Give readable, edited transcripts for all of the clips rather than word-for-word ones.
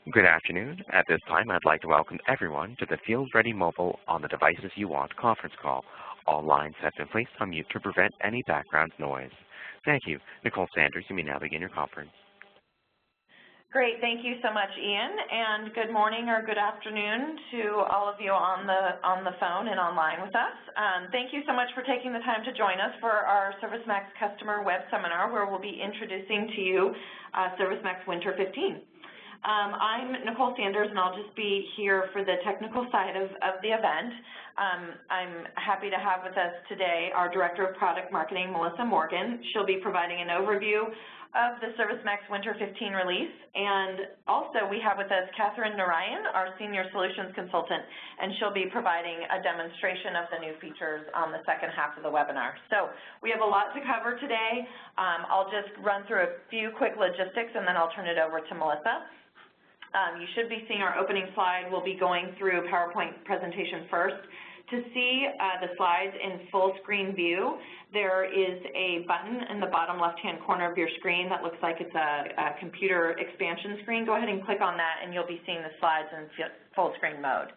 Good afternoon. At this time, I'd like to welcome everyone to the Field Ready Mobile on the Devices You Want conference call. All lines have been placed on mute to prevent any background noise. Thank you. Nicole Sanders, you may now begin your conference. Great. Thank you so much, Ian, and good morning or good afternoon to all of you on the phone and online with us. Thank you so much for taking the time to join us for our ServiceMax Customer Web Seminar, where we'll be introducing to you ServiceMax Winter 15. I'm Nicole Sanders, and I'll just be here for the technical side of the event. I'm happy to have with us today our Director of Product Marketing, Melissa Morgan. She'll be providing an overview of the ServiceMax Winter 15 release, and also we have with us Catherine Narayan, our Senior Solutions Consultant, and she'll be providing a demonstration of the new features on the second half of the webinar. So we have a lot to cover today. I'll just run through a few quick logistics, and then I'll turn it over to Melissa. You should be seeing our opening slide. We'll be going through a PowerPoint presentation first. To see the slides in full screen view, there is a button in the bottom left-hand corner of your screen that looks like it's a computer expansion screen. Go ahead and click on that, and you'll be seeing the slides in full screen mode.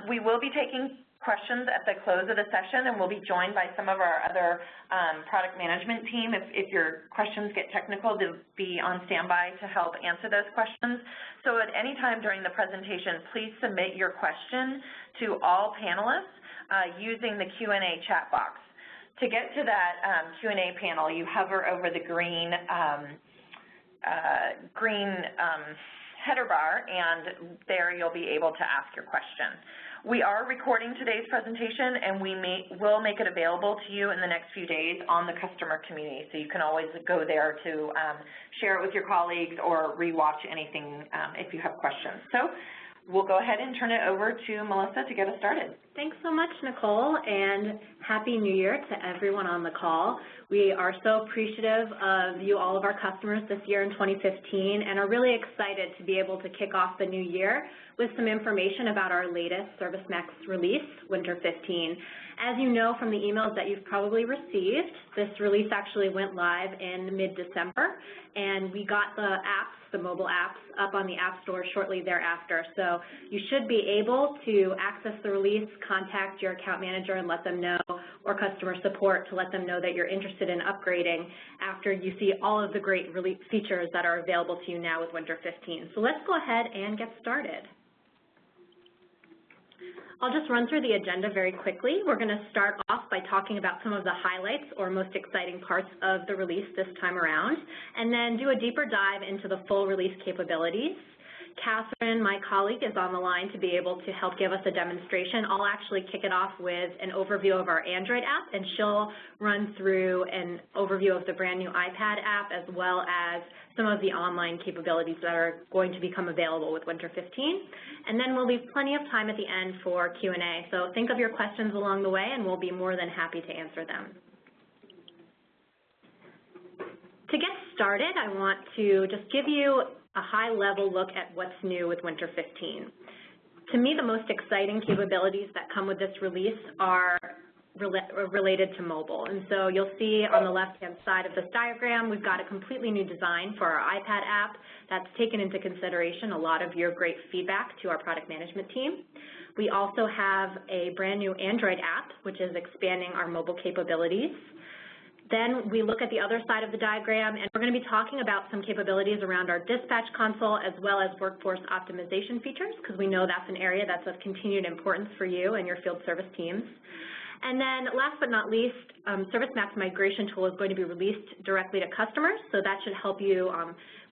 We will be taking questions at the close of the session, and we'll be joined by some of our other product management team. If your questions get technical, they'll be on standby to help answer those questions. So at any time during the presentation, please submit your question to all panelists using the Q&A chat box. To get to that Q&A panel, you hover over the green header bar, and there you'll be able to ask your question. We are recording today's presentation, and we will make it available to you in the next few days on the customer community, so you can always go there to share it with your colleagues or rewatch anything if you have questions. So we'll go ahead and turn it over to Melissa to get us started. Thanks so much, Nicole, and Happy New Year to everyone on the call. We are so appreciative of you, all of our customers this year in 2015, and are really excited to be able to kick off the new year with some information about our latest ServiceMax release, Winter 15. As you know from the emails that you've probably received, this release actually went live in mid-December, and we got the apps, the mobile apps, up on the App Store shortly thereafter. So you should be able to access the release, contact your account manager and let them know, or customer support to let them know that you're interested in upgrading after you see all of the great release features that are available to you now with Winter 15. So let's go ahead and get started. I'll just run through the agenda very quickly. We're going to start off by talking about some of the highlights or most exciting parts of the release this time around, and then do a deeper dive into the full release capabilities. Catherine, my colleague, is on the line to be able to help give us a demonstration. I'll actually kick it off with an overview of our Android app, and she'll run through an overview of the brand new iPad app, as well as some of the online capabilities that are going to become available with Winter 15. And then we'll leave plenty of time at the end for Q&A. So think of your questions along the way, and we'll be more than happy to answer them. To get started, I want to just give you a high-level look at what's new with Winter 15. To me, the most exciting capabilities that come with this release are related to mobile. And so you'll see on the left-hand side of this diagram, we've got a completely new design for our iPad app that's taken into consideration a lot of your great feedback to our product management team. We also have a brand new Android app, which is expanding our mobile capabilities. Then we look at the other side of the diagram, and we're going to be talking about some capabilities around our dispatch console as well as workforce optimization features, because we know that's an area that's of continued importance for you and your field service teams. And then last but not least, ServiceMax migration tool is going to be released directly to customers, so that should help you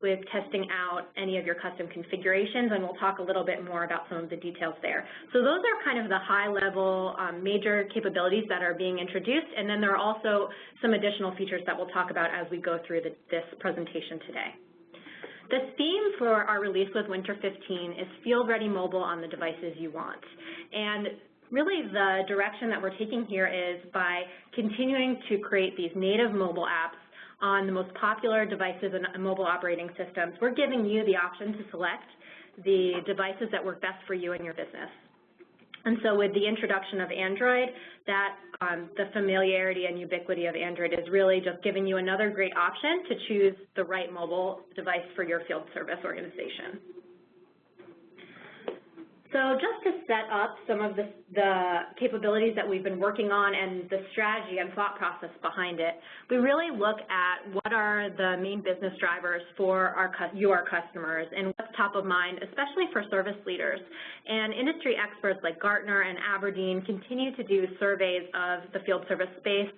with testing out any of your custom configurations, and we'll talk a little bit more about some of the details there. So those are kind of the high-level major capabilities that are being introduced, and then there are also some additional features that we'll talk about as we go through this presentation today. The theme for our release with Winter 15 is Field Ready Mobile on the devices you want. And really the direction that we're taking here is by continuing to create these native mobile apps on the most popular devices and mobile operating systems. We're giving you the option to select the devices that work best for you and your business. And so with the introduction of Android, the familiarity and ubiquity of Android is really just giving you another great option to choose the right mobile device for your field service organization. So just to set up some of the capabilities that we've been working on and the strategy and thought process behind it, we really look at what are the main business drivers for our customers and what's top of mind, especially for service leaders. And industry experts like Gartner and Aberdeen continue to do surveys of the field service space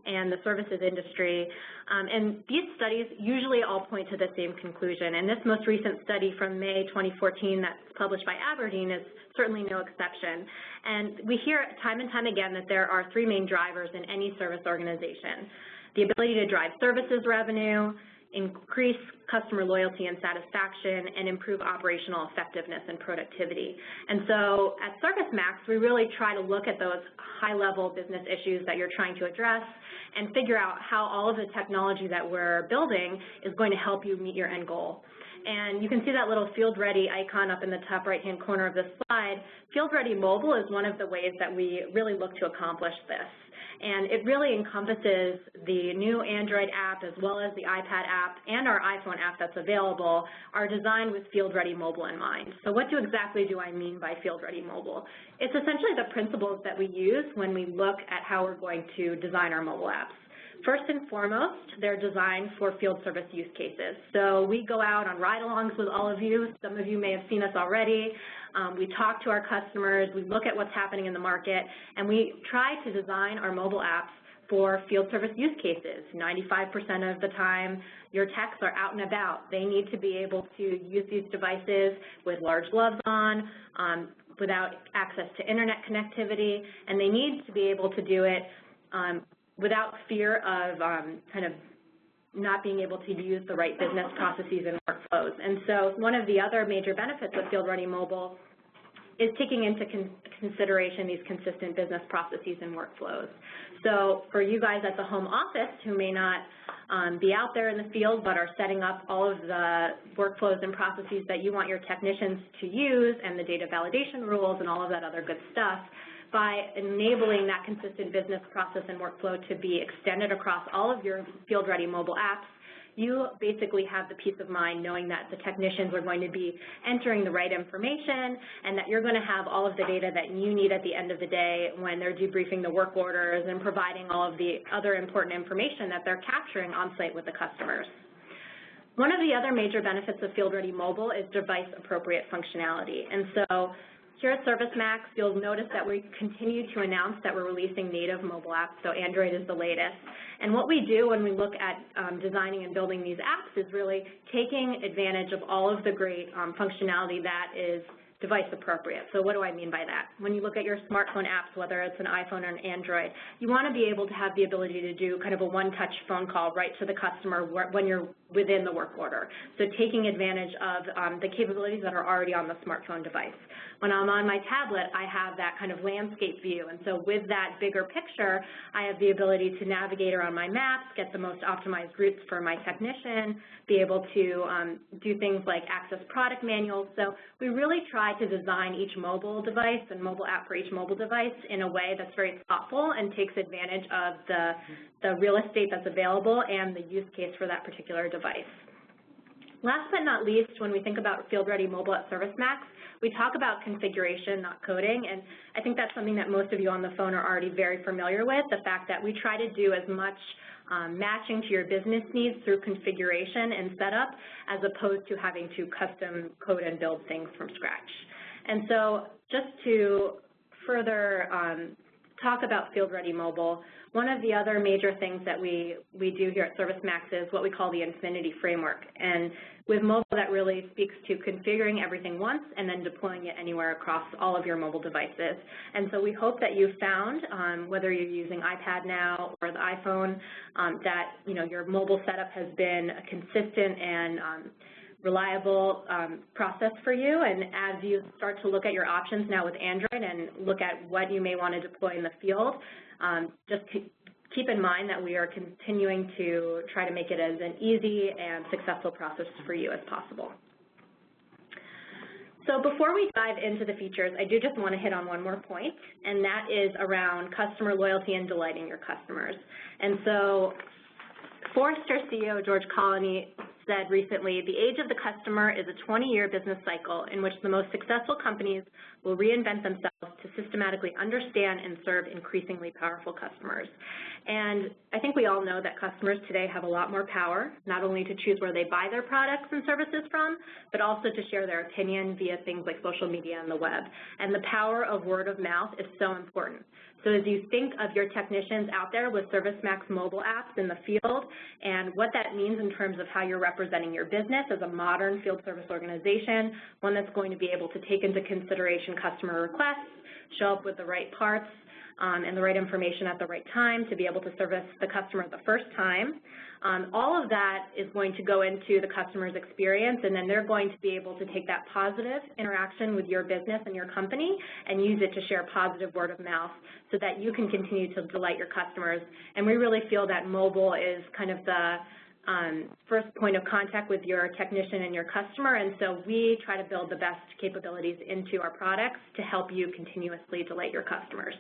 and the services industry. And these studies usually all point to the same conclusion. And this most recent study from May 2014 that's published by Aberdeen is certainly no exception. And we hear time and time again that there are three main drivers in any service organization: the ability to drive services revenue, increase customer loyalty and satisfaction, and improve operational effectiveness and productivity. And so at ServiceMax, we really try to look at those high-level business issues that you're trying to address and figure out how all of the technology that we're building is going to help you meet your end goal. And you can see that little Field Ready icon up in the top right-hand corner of this slide. Field Ready Mobile is one of the ways that we really look to accomplish this. And it really encompasses the new Android app as well as the iPad app and our iPhone app that's available are designed with Field Ready Mobile in mind. So what exactly do I mean by Field Ready Mobile? It's essentially the principles that we use when we look at how we're going to design our mobile apps. First and foremost, they're designed for field service use cases. So we go out on ride-alongs with all of you. Some of you may have seen us already. We talk to our customers, we look at what's happening in the market, and we try to design our mobile apps for field service use cases. 95% of the time, your techs are out and about. They need to be able to use these devices with large gloves on, without access to internet connectivity, and they need to be able to do it without fear of kind of not being able to use the right business processes and workflows. And so one of the other major benefits of Field Ready Mobile is taking into consideration these consistent business processes and workflows. So for you guys at the home office who may not be out there in the field but are setting up all of the workflows and processes that you want your technicians to use and the data validation rules and all of that other good stuff, by enabling that consistent business process and workflow to be extended across all of your Field Ready mobile apps, you basically have the peace of mind knowing that the technicians are going to be entering the right information and that you're going to have all of the data that you need at the end of the day when they're debriefing the work orders and providing all of the other important information that they're capturing on site with the customers. One of the other major benefits of Field Ready Mobile is device-appropriate functionality. And so here at ServiceMax, you'll notice that we continue to announce that we're releasing native mobile apps, so Android is the latest. And what we do when we look at designing and building these apps is really taking advantage of all of the great functionality that is device appropriate. So what do I mean by that? When you look at your smartphone apps, whether it's an iPhone or an Android, you want to be able to have the ability to do kind of a one-touch phone call right to the customer when you're within the work order. So taking advantage of the capabilities that are already on the smartphone device. When I'm on my tablet, I have that kind of landscape view. And so with that bigger picture, I have the ability to navigate around my maps, get the most optimized routes for my technician, be able to do things like access product manuals. So we really try to design each mobile device and mobile app for each mobile device in a way that's very thoughtful and takes advantage of the real estate that's available and the use case for that particular device. Last but not least, when we think about Field Ready Mobile at ServiceMax, we talk about configuration, not coding, and I think that's something that most of you on the phone are already very familiar with, the fact that we try to do as much matching to your business needs through configuration and setup as opposed to having to custom code and build things from scratch. And so just to further talk about Field Ready Mobile, one of the other major things that we do here at ServiceMax is what we call the Infinity Framework. And with mobile, that really speaks to configuring everything once and then deploying it anywhere across all of your mobile devices. And so we hope that you've found, whether you're using iPad now or the iPhone, that your mobile setup has been a consistent and reliable process for you. And as you start to look at your options now with Android and look at what you may want to deploy in the field, just keep in mind that we are continuing to try to make it as an easy and successful process for you as possible. So before we dive into the features, I do just want to hit on one more point, and that is around customer loyalty and delighting your customers. And so Forrester CEO George Colony said recently, the age of the customer is a 20-year business cycle in which the most successful companies will reinvent themselves to systematically understand and serve increasingly powerful customers. And I think we all know that customers today have a lot more power, not only to choose where they buy their products and services from, but also to share their opinion via things like social media and the web. And the power of word of mouth is so important. So as you think of your technicians out there with ServiceMax mobile apps in the field and what that means in terms of how you're representing your business as a modern field service organization, one that's going to be able to take into consideration customer requests, show up with the right parts, and the right information at the right time to be able to service the customer the first time. All of that is going to go into the customer's experience, and then they're going to be able to take that positive interaction with your business and your company and use it to share positive word of mouth so that you can continue to delight your customers. And we really feel that mobile is kind of the first point of contact with your technician and your customer, and so we try to build the best capabilities into our products to help you continuously delight your customers.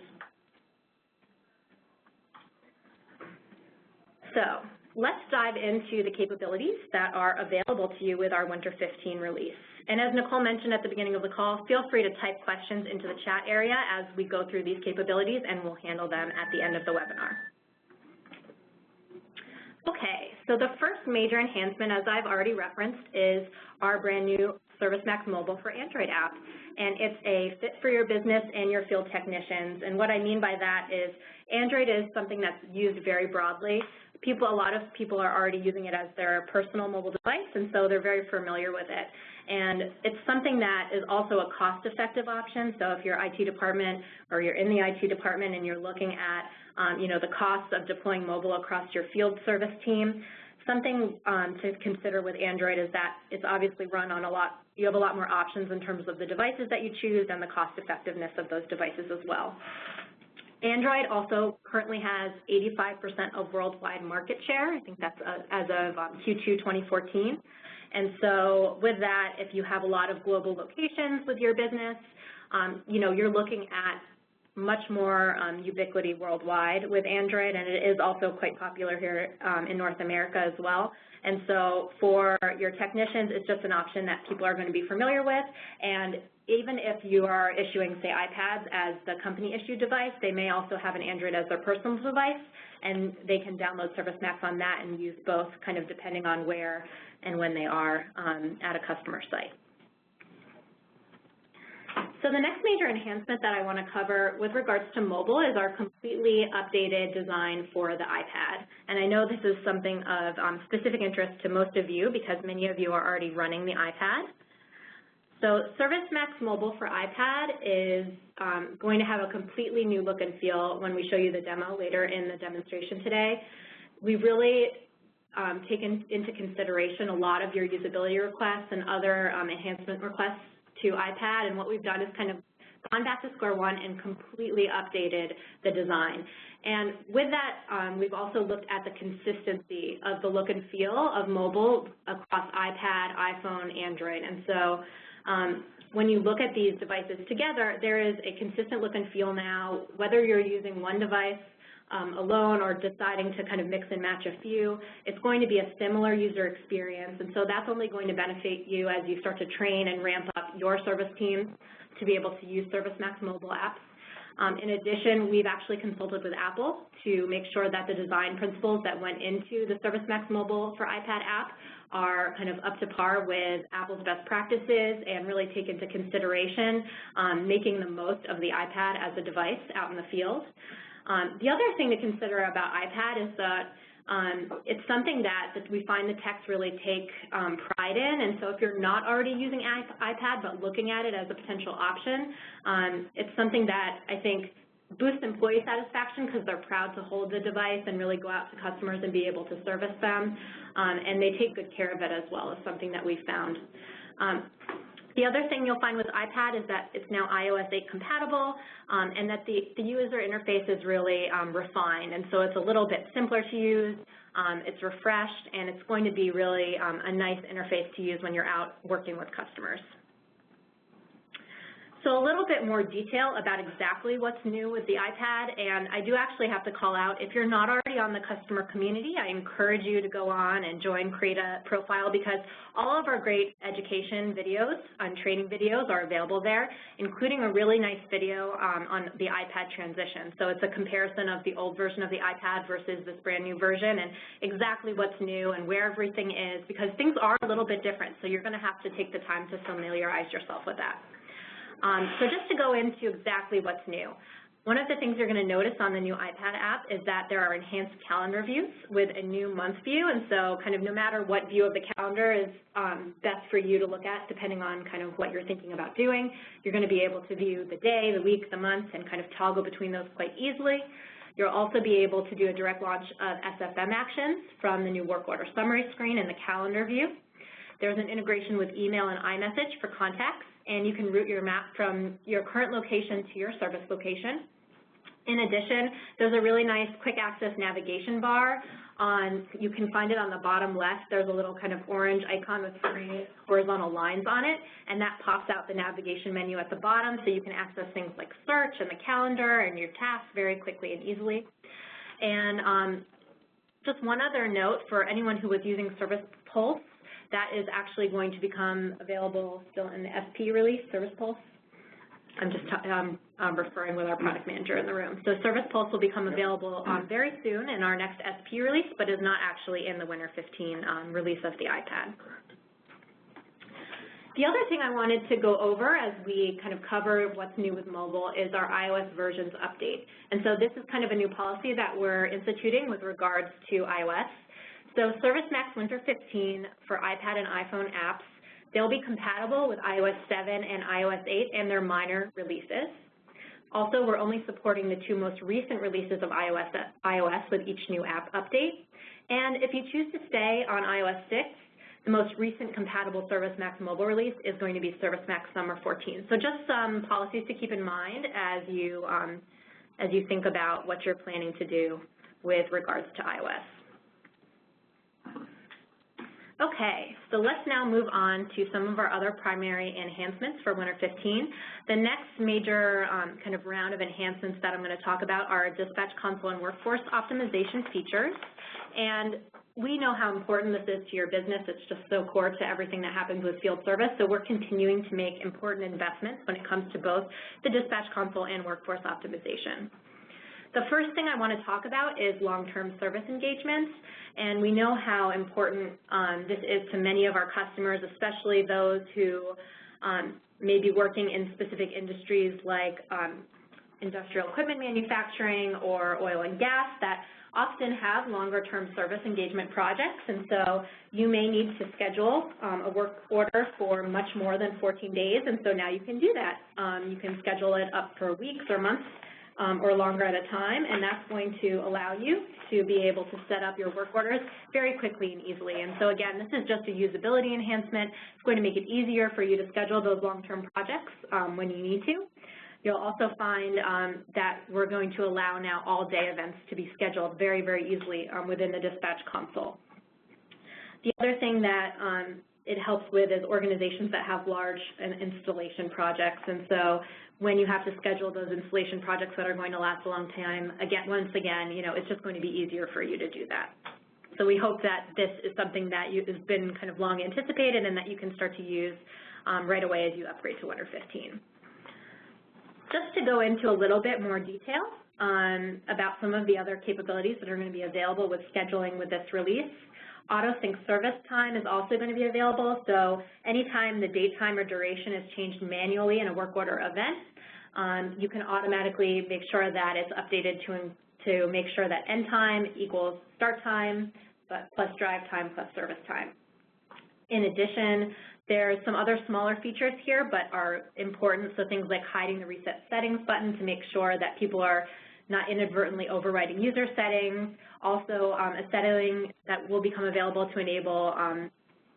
So let's dive into the capabilities that are available to you with our Winter 15 release. And as Nicole mentioned at the beginning of the call, feel free to type questions into the chat area as we go through these capabilities, and we'll handle them at the end of the webinar. Okay, so the first major enhancement, as I've already referenced, is our brand new ServiceMax Mobile for Android app. And it's a fit for your business and your field technicians. And what I mean by that is Android is something that's used very broadly. A lot of people are already using it as their personal mobile device, and so they're very familiar with it. And it's something that is also a cost-effective option. So if your IT department or you're in the IT department and you're looking at the costs of deploying mobile across your field service team, something to consider with Android is that it's obviously run on you have a lot more options in terms of the devices that you choose and the cost-effectiveness of those devices as well. Android also currently has 85% of worldwide market share. I think that's as of Q2 2014. And so with that, if you have a lot of global locations with your business, you're looking at much more ubiquity worldwide with Android, and it is also quite popular here in North America as well. And so for your technicians, it's just an option that people are going to be familiar with. And even if you are issuing, say, iPads as the company-issued device, they may also have an Android as their personal device, and they can download ServiceMax on that and use both kind of depending on where and when they are at a customer site. So the next major enhancement that I want to cover with regards to mobile is our completely updated design for the iPad. And I know this is something of specific interest to most of you because many of you are already running the iPad. So ServiceMax Mobile for iPad is going to have a completely new look and feel when we show you the demo later in the demonstration today. We've really taken into consideration a lot of your usability requests and other enhancement requests to iPad, and what we've done is kind of gone back to square one and completely updated the design. And with that, we've also looked at the consistency of the look and feel of mobile across iPad, iPhone, Android. And so when you look at these devices together, there is a consistent look and feel now, whether you're using one device alone or deciding to kind of mix and match a few, it's going to be a similar user experience. And so that's only going to benefit you as you start to train and ramp up your service teams to be able to use ServiceMax mobile apps. In addition, we've actually consulted with Apple to make sure that the design principles that went into the ServiceMax Mobile for iPad app are kind of up to par with Apple's best practices and really take into consideration making the most of the iPad as a device out in the field. The other thing to consider about iPad is that it's something that we find the techs really take pride in, and so if you're not already using iPad but looking at it as a potential option, it's something that I think boosts employee satisfaction because they're proud to hold the device and really go out to customers and be able to service them, and they take good care of it as well. It's something that we found. The other thing you'll find with iPad is that it's now iOS 8 compatible, and that the user interface is really refined, and so it's a little bit simpler to use, it's refreshed, and it's going to be really a nice interface to use when you're out working with customers. So a little bit more detail about exactly what's new with the iPad, and I do actually have to call out, if you're not already on the customer community, I encourage you to go on and create a profile, because all of our great education videos and training videos are available there, including a really nice video on the iPad transition. So it's a comparison of the old version of the iPad versus this brand new version, and exactly what's new and where everything is, because things are a little bit different, so you're going to have to take the time to familiarize yourself with that. So just to go into exactly what's new, one of the things you're going to notice on the new iPad app is that there are enhanced calendar views with a new month view, and so kind of no matter what view of the calendar is best for you to look at, depending on kind of what you're thinking about doing, you're going to be able to view the day, the week, the month, and kind of toggle between those quite easily. You'll also be able to do a direct launch of SFM actions from the new work order summary screen in the calendar view. There's an integration with email and iMessage for contacts, and you can route your map from your current location to your service location. In addition, there's a really nice quick access navigation bar. You can find it on the bottom left. There's a little kind of orange icon with 3 horizontal lines on it, and that pops out the navigation menu at the bottom, so you can access things like search and the calendar and your tasks very quickly and easily. And just one other note for anyone who was using Service Pulse, that is actually going to become available still in the SP release, Service Pulse. I'm just referring with our product manager in the room. So Service Pulse will become available very soon in our next SP release, but is not actually in the Winter 15 release of the iPad. The other thing I wanted to go over as we kind of cover what's new with mobile is our iOS versions update. And so this is kind of a new policy that we're instituting with regards to iOS. So ServiceMax Winter 15 for iPad and iPhone apps, they'll be compatible with iOS 7 and iOS 8 and their minor releases. Also, we're only supporting the 2 most recent releases of iOS with each new app update. And if you choose to stay on iOS 6, the most recent compatible ServiceMax mobile release is going to be ServiceMax Summer 14. So just some policies to keep in mind as you think about what you're planning to do with regards to iOS. Okay, so let's now move on to some of our other primary enhancements for Winter 15. The next major kind of round of enhancements that I'm going to talk about are dispatch console and workforce optimization features. And we know how important this is to your business. It's just so core to everything that happens with field service. So we're continuing to make important investments when it comes to both the dispatch console and workforce optimization. The first thing I want to talk about is long-term service engagements, and we know how important this is to many of our customers, especially those who may be working in specific industries like industrial equipment manufacturing or oil and gas that often have longer-term service engagement projects, and so you may need to schedule a work order for much more than 14 days, and so now you can do that. You can schedule it up for weeks or months or longer at a time, and that's going to allow you to be able to set up your work orders very quickly and easily. And so again, this is just a usability enhancement. It's going to make it easier for you to schedule those long-term projects when you need to. You'll also find that we're going to allow now all-day events to be scheduled very, very easily within the dispatch console. The other thing that it helps with is organizations that have large installation projects, and so when you have to schedule those installation projects that are going to last a long time, once again, it's just going to be easier for you to do that. So we hope that this is something that has been kind of long anticipated and that you can start to use right away as you upgrade to Winter 15. Just to go into a little bit more detail about some of the other capabilities that are going to be available with scheduling with this release, auto-sync service time is also going to be available, so anytime the date, time, or duration is changed manually in a work order event, you can automatically make sure that it's updated to make sure that end time equals start time, but plus drive time plus service time. In addition, there's some other smaller features here but are important, so things like hiding the reset settings button to make sure that people are not inadvertently overriding user settings. Also, a setting that will become available to enable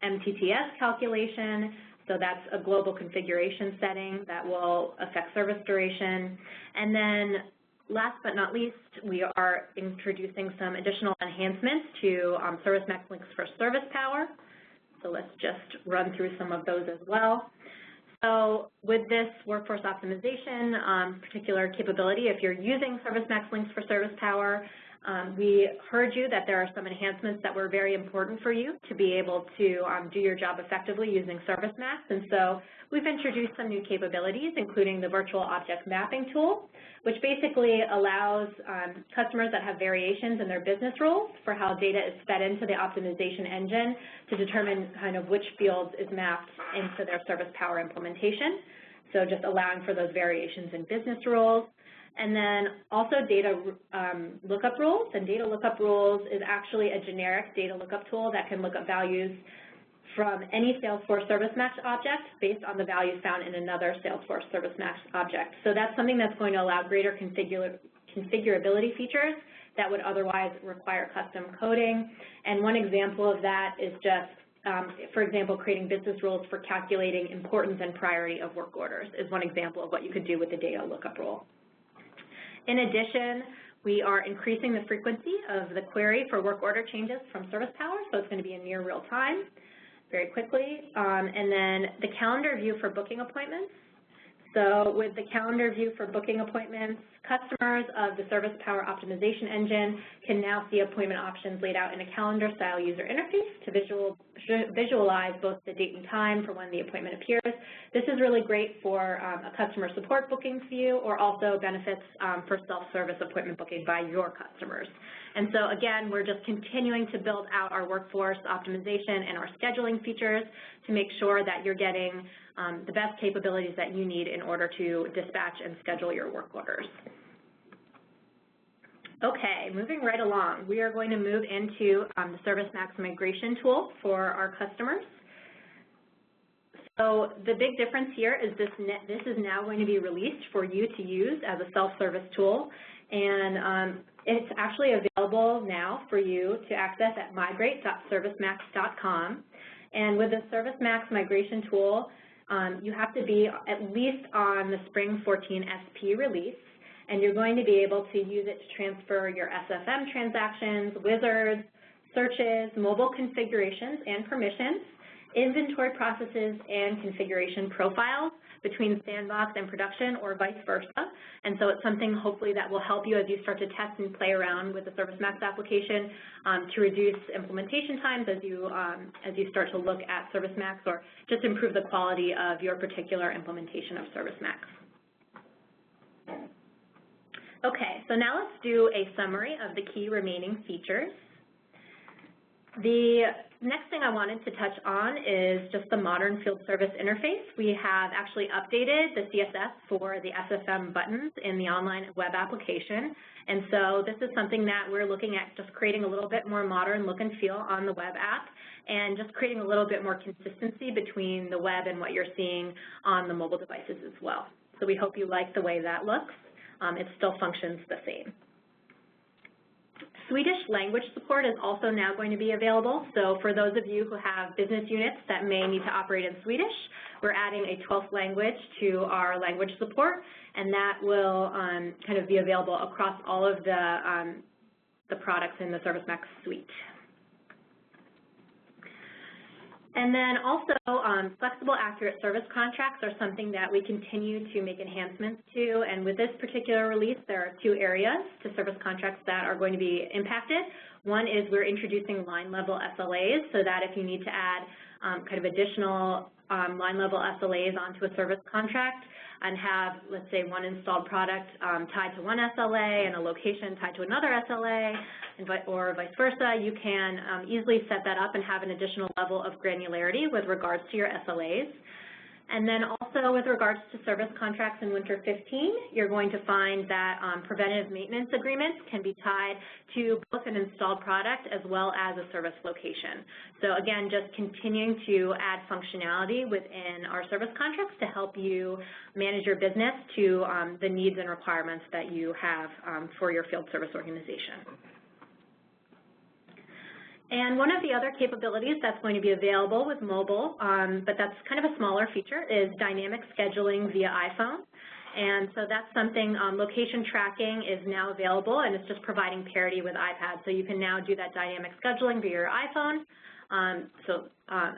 MTTS calculation. So that's a global configuration setting that will affect service duration. And then last but not least, we are introducing some additional enhancements to ServiceMax links for service power. So let's just run through some of those as well. So with this workforce optimization particular capability, if you're using ServiceMax links for Service Power, we heard you that there are some enhancements that were very important for you to be able to do your job effectively using ServiceMax. And so we've introduced some new capabilities, including the virtual object mapping tool, which basically allows customers that have variations in their business rules for how data is fed into the optimization engine to determine kind of which fields is mapped into their Service Power implementation. So just allowing for those variations in business rules. And then also data lookup rules. And data lookup rules is actually a generic data lookup tool that can look up values from any Salesforce ServiceMax object based on the values found in another Salesforce ServiceMax object. So that's something that's going to allow greater configurability features that would otherwise require custom coding. And one example of that is just, for example, creating business rules for calculating importance and priority of work orders is one example of what you could do with the data lookup rule. In addition, we are increasing the frequency of the query for work order changes from Service Power, so it's going to be in near real time, very quickly. And then the calendar view for booking appointments. So with the calendar view for booking appointments, customers of the Service Power optimization engine can now see appointment options laid out in a calendar-style user interface to visualize both the date and time for when the appointment appears. This is really great for a customer support bookings view, or also benefits for self-service appointment booking by your customers. And so again, we're just continuing to build out our workforce optimization and our scheduling features to make sure that you're getting the best capabilities that you need in order to dispatch and schedule your work orders. Okay, moving right along, we are going to move into the ServiceMax migration tool for our customers. So the big difference here is this is now going to be released for you to use as a self-service tool, and it's actually available now for you to access at migrate.servicemax.com. And with the ServiceMax migration tool, you have to be at least on the Spring 14 SP release, and you're going to be able to use it to transfer your SFM transactions, wizards, searches, mobile configurations and permissions, inventory processes, and configuration profiles between sandbox and production, or vice versa. And so it's something hopefully that will help you as you start to test and play around with the ServiceMax application to reduce implementation times as you start to look at ServiceMax, or just improve the quality of your particular implementation of ServiceMax. Okay, so now let's do a summary of the key remaining features. The next thing I wanted to touch on is just the modern field service interface. We have actually updated the CSS for the SFM buttons in the online web application. And so this is something that we're looking at, just creating a little bit more modern look and feel on the web app, and just creating a little bit more consistency between the web and what you're seeing on the mobile devices as well. So we hope you like the way that looks. It still functions the same. Swedish language support is also now going to be available. So for those of you who have business units that may need to operate in Swedish, we're adding a 12th language to our language support, and that will kind of be available across all of the products in the ServiceMax suite. And then also, flexible, accurate service contracts are something that we continue to make enhancements to. And with this particular release, there are two areas to service contracts that are going to be impacted. One is we're introducing line-level SLAs, so that if you need to add kind of additional line-level SLAs onto a service contract and have, let's say, one installed product tied to one SLA and a location tied to another SLA, or vice versa, you can easily set that up and have an additional level of granularity with regards to your SLAs. And then also with regards to service contracts in Winter 15, you're going to find that preventative maintenance agreements can be tied to both an installed product as well as a service location. So again, just continuing to add functionality within our service contracts to help you manage your business to the needs and requirements that you have for your field service organization. And one of the other capabilities that's going to be available with mobile, but that's kind of a smaller feature, is dynamic scheduling via iPhone. And so that's something, location tracking is now available, and it's just providing parity with iPad. So you can now do that dynamic scheduling via your iPhone.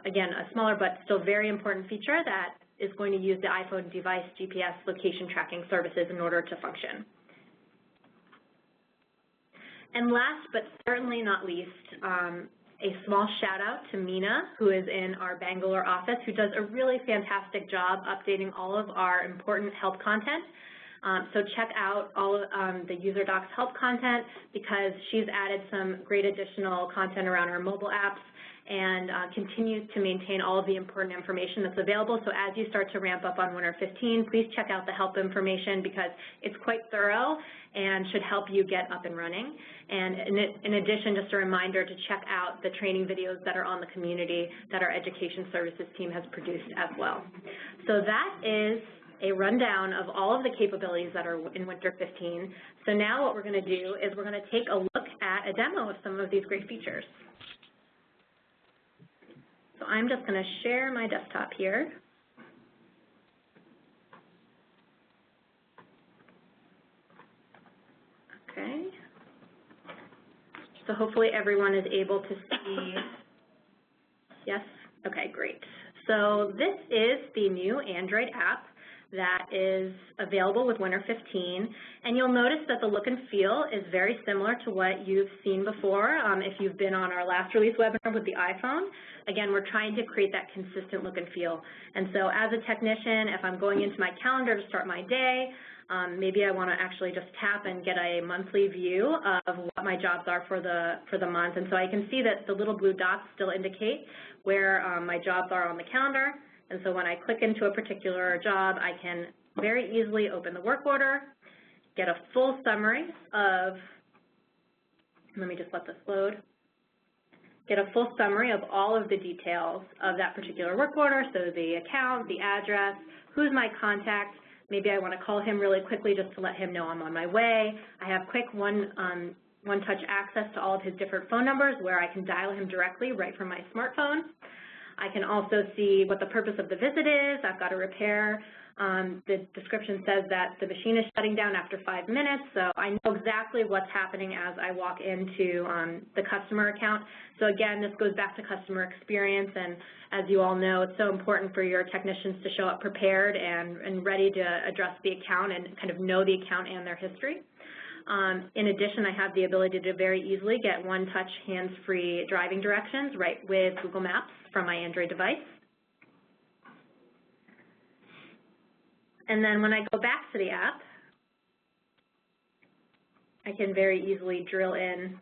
Again, a smaller but still very important feature that is going to use the iPhone device GPS location tracking services in order to function. And last but certainly not least, a small shout out to Mina, who is in our Bangalore office, who does a really fantastic job updating all of our important help content. So check out all of the user docs help content, because she's added some great additional content around our mobile apps and continues to maintain all of the important information that's available. So as you start to ramp up on Winter 15, please check out the help information, because it's quite thorough and should help you get up and running. And in addition, just a reminder to check out the training videos that are on the community that our Education Services team has produced as well. So that is a rundown of all of the capabilities that are in Winter 15. So now what we're going to do is we're going to take a look at a demo of some of these great features. So I'm just going to share my desktop here. Okay. So hopefully everyone is able to see. Yes? Okay, great. So this is the new Android app that is available with Winter 15, and you'll notice that the look and feel is very similar to what you've seen before if you've been on our last release webinar with the iPhone. Again, we're trying to create that consistent look and feel. And so as a technician, if I'm going into my calendar to start my day, maybe I want to actually just tap and get a monthly view of what my jobs are for the month. And so I can see that the little blue dots still indicate where my jobs are on the calendar. And so when I click into a particular job, I can very easily open the work order, get a full summary of, let me just let this load, get a full summary of all of the details of that particular work order, so the account, the address, who's my contact. Maybe I want to call him really quickly just to let him know I'm on my way. I have quick one-touch access to all of his different phone numbers where I can dial him directly right from my smartphone. I can also see what the purpose of the visit is. I've got a repair. The description says that the machine is shutting down after 5 minutes, so I know exactly what's happening as I walk into the customer account. So again, this goes back to customer experience, and as you all know, it's so important for your technicians to show up prepared and ready to address the account and kind of know the account and their history. In addition, I have the ability to very easily get one-touch hands-free driving directions right with Google Maps from my Android device. And then when I go back to the app, I can very easily drill in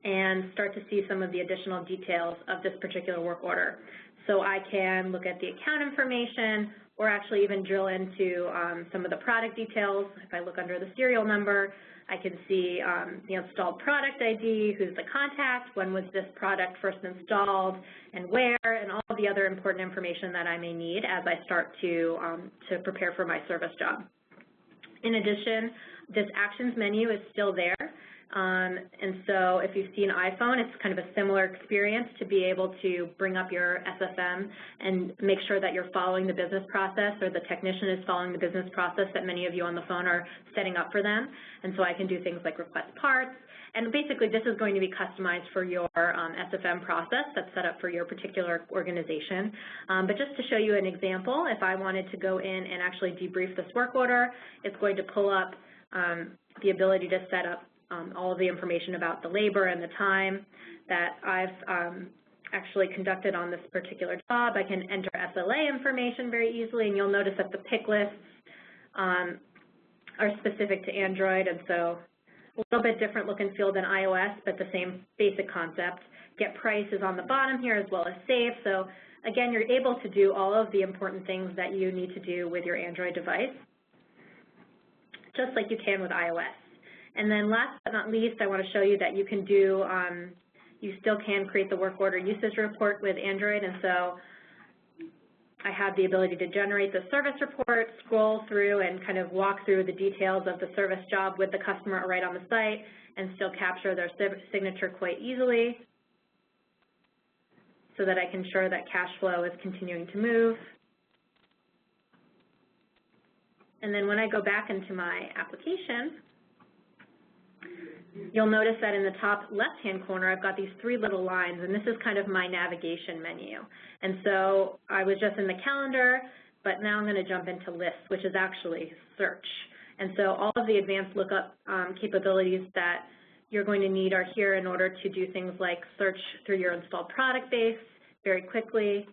and start to see some of the additional details of this particular work order. So I can look at the account information, or actually even drill into some of the product details. If I look under the serial number, I can see the installed product ID, who's the contact, when was this product first installed, and where, and all of the other important information that I may need as I start to prepare for my service job. In addition, this Actions menu is still there. And so if you've seen iPhone, it's kind of a similar experience to be able to bring up your SFM and make sure that you're following the business process, or the technician is following the business process that many of you on the phone are setting up for them. And so I can do things like request parts. And basically, this is going to be customized for your SFM process that's set up for your particular organization. But just to show you an example, if I wanted to go in and actually debrief this work order, it's going to pull up the ability to set up all of the information about the labor and the time that I've actually conducted on this particular job. I can enter SLA information very easily, and you'll notice that the pick lists are specific to Android, and so a little bit different look and feel than iOS, but the same basic concept. Get price is on the bottom here, as well as save. So again, you're able to do all of the important things that you need to do with your Android device, just like you can with iOS. And then last but not least, I want to show you that you can do, you still can create the work order usage report with Android. And so I have the ability to generate the service report, scroll through, and kind of walk through the details of the service job with the customer right on the site, and still capture their signature quite easily so that I can ensure that cash flow is continuing to move. And then when I go back into my application, you'll notice that in the top left-hand corner, I've got these 3 little lines, and this is kind of my navigation menu. And so I was just in the calendar, but now I'm going to jump into lists, which is actually search. And so all of the advanced lookup capabilities that you're going to need are here in order to do things like search through your installed product base very quickly.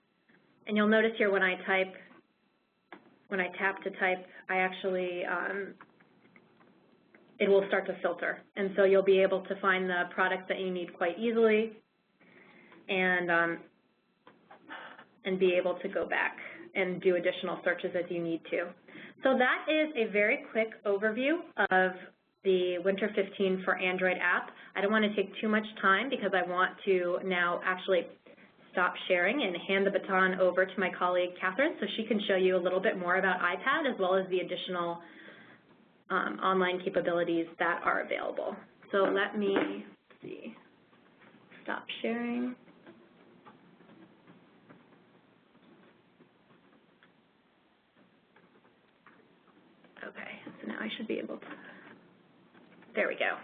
And you'll notice here when I tap to type, I actually, it will start to filter. And so you'll be able to find the products that you need quite easily and be able to go back and do additional searches as you need to. So that is a very quick overview of the Winter 15 for Android app. I don't want to take too much time because I want to now actually stop sharing and hand the baton over to my colleague, Catherine, so she can show you a little bit more about iPad as well as the additional online capabilities that are available. So let me see, stop sharing. Okay, so now I should be able to, there we go.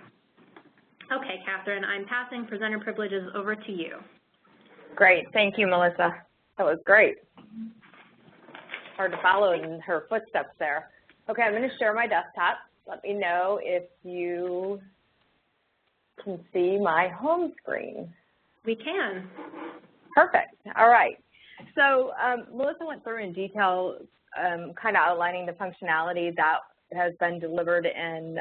Okay, Catherine, I'm passing presenter privileges over to you. Great, thank you, Melissa. That was great. Hard to follow in her footsteps there. Okay, I'm going to share my desktop. Let me know if you can see my home screen. We can. Perfect, all right. So Melissa went through in detail kind of outlining the functionality that has been delivered in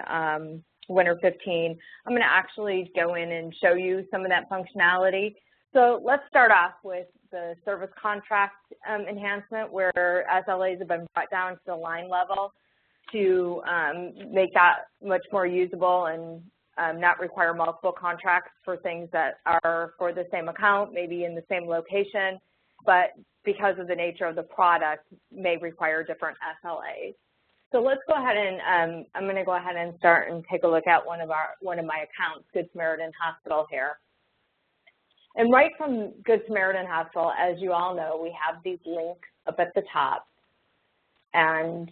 Winter 15. I'm going to actually go in and show you some of that functionality. So let's start off with the service contract enhancement where SLAs have been brought down to the line level to make that much more usable and not require multiple contracts for things that are for the same account, maybe in the same location, but because of the nature of the product may require different SLAs. So let's go ahead and I'm going to go ahead and start and take a look at one of my accounts, Good Samaritan Hospital here. And right from Good Samaritan Hospital, as you all know, we have these links up at the top. And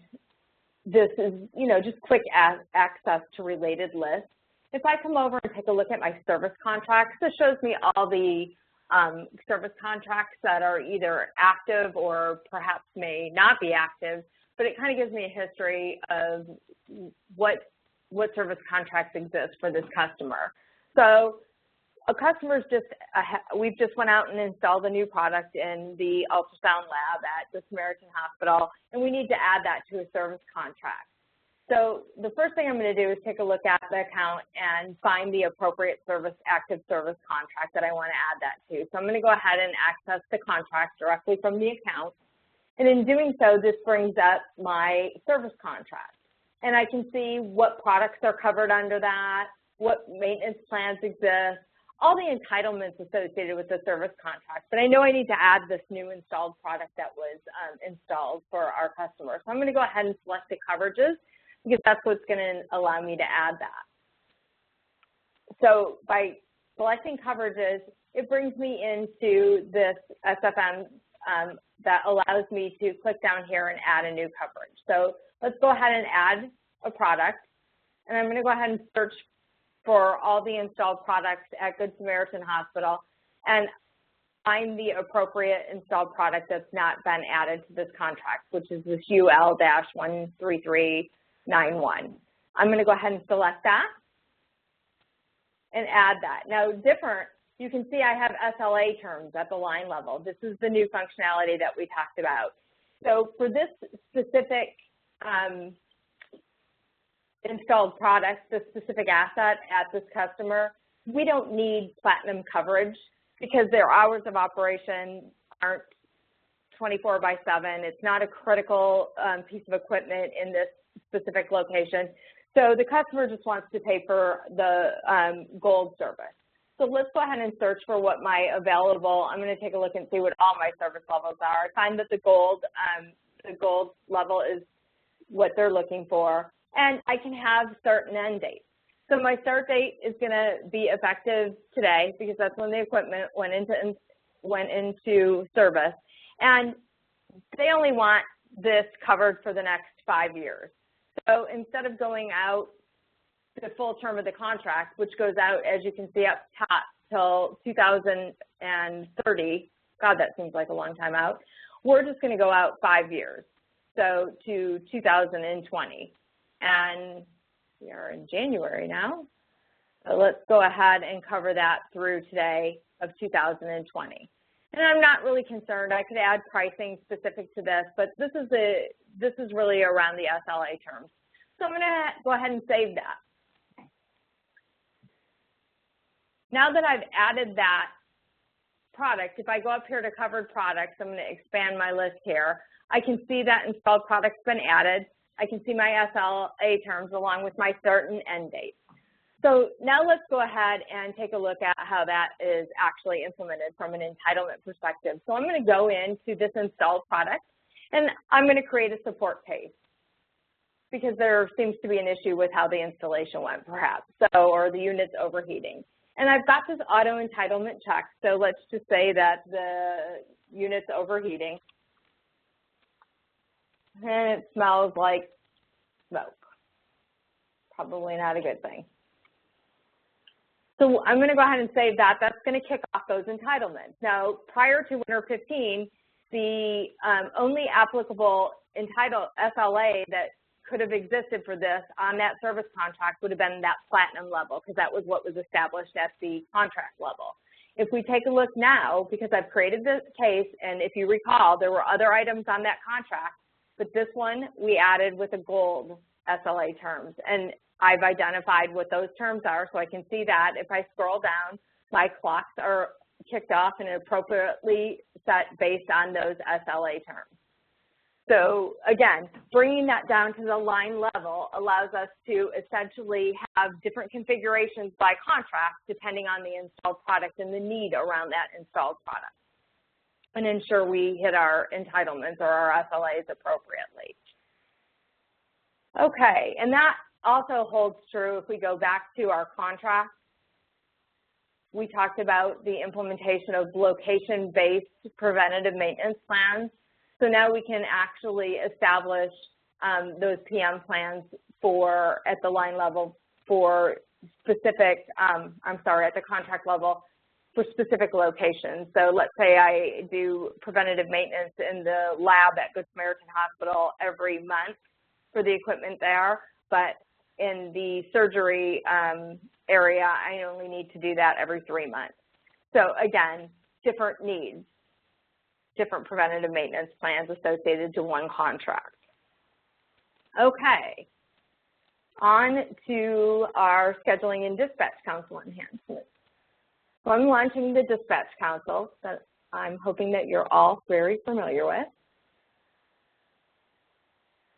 this is, you know, just quick access to related lists. If I come over and take a look at my service contracts, this shows me all the service contracts that are either active or perhaps may not be active, but it kind of gives me a history of what service contracts exist for this customer. So a customer's we've just went out and installed a new product in the ultrasound lab at the Samaritan Hospital, and we need to add that to a service contract. So the first thing I'm going to do is take a look at the account and find the appropriate active service contract that I want to add that to. So I'm going to go ahead and access the contract directly from the account. And in doing so, this brings up my service contract. And I can see what products are covered under that, what maintenance plans exist, all the entitlements associated with the service contract. But I know I need to add this new installed product that was installed for our customer. So I'm going to go ahead and select the coverages because that's what's going to allow me to add that. So by selecting coverages, it brings me into this SFM that allows me to click down here and add a new coverage. So let's go ahead and add a product. And I'm going to go ahead and search for all the installed products at Good Samaritan Hospital and find the appropriate installed product that's not been added to this contract, which is this UL-13391. I'm going to go ahead and select that and add that. Now, you can see I have SLA terms at the line level. This is the new functionality that we talked about. So for this specific installed product, this specific asset at this customer, we don't need platinum coverage because their hours of operation aren't 24/7. It's not a critical piece of equipment in this specific location. So the customer just wants to pay for the gold service. So let's go ahead and search for what my available, I'm going to take a look and see what all my service levels are. I find that the gold level is what they're looking for. And I can have start and end dates. So my start date is going to be effective today because that's when the equipment went into service. And they only want this covered for the next 5 years. So instead of going out the full term of the contract, which goes out, as you can see up top, till 2030. God, that seems like a long time out. We're just going to go out 5 years, so to 2020. And we are in January now, so let's go ahead and cover that through today of 2020. And I'm not really concerned. I could add pricing specific to this, but this is really around the SLA terms. So I'm going to go ahead and save that. Now that I've added that product, if I go up here to covered products, I'm going to expand my list here. I can see that installed product's been added. I can see my SLA terms along with my start and end date. So now let's go ahead and take a look at how that is actually implemented from an entitlement perspective. So I'm going to go into this installed product, and I'm going to create a support case because there seems to be an issue with how the installation went, perhaps, or the unit's overheating. And I've got this auto entitlement check, so let's just say that the unit's overheating, and it smells like smoke. Probably not a good thing. So I'm going to go ahead and save that. That's going to kick off those entitlements. Now, prior to Winter 15, the only applicable SLA that could have existed for this on that service contract would have been that platinum level, because that was what was established at the contract level. If we take a look now, because I've created this case, and if you recall, there were other items on that contract, but this one we added with a gold SLA terms. And I've identified what those terms are, so I can see that. If I scroll down, my clocks are kicked off and appropriately set based on those SLA terms. So again, bringing that down to the line level allows us to essentially have different configurations by contract depending on the installed product and the need around that installed product, and ensure we hit our entitlements or our SLAs appropriately. Okay, and that also holds true if we go back to our contract. We talked about the implementation of location-based preventative maintenance plans. So now we can actually establish those PM plans at the line level for specific, at the contract level for specific locations. So let's say I do preventative maintenance in the lab at Good Samaritan Hospital every month for the equipment there, but in the surgery area, I only need to do that every 3 months. So again, different needs, different preventative maintenance plans associated to one contract. Okay, on to our scheduling and dispatch council enhancements. So I'm launching the dispatch council that I'm hoping that you're all very familiar with.